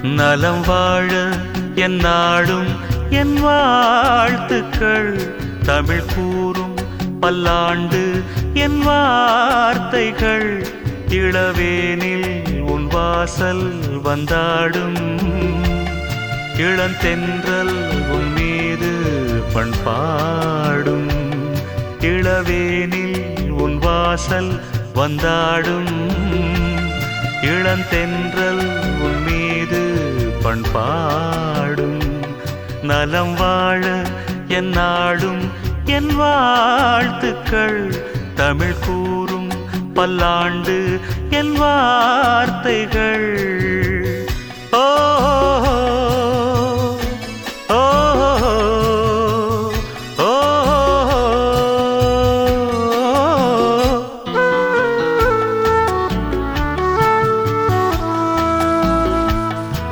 நலம் வாழ என் நாடும் என் வாழ்த்துக்கள். தமிழ் கூறும் பல்லாண்டு என் வார்த்தைகள். இளவேனில் உன் வாசல் வந்தாடும். இளந்தென்றல் உன் மீது பண்பாடும். இளவேனில் உன் வாசல் வந்தாடும். இளந்தென்றல் உன் மீது பண்பாடும். நலம் வாழ என் நாடும் என் வாழ்த்துக்கள். தமிழ் கூறும் பல்லாண்டு என் வார்த்தைகள்.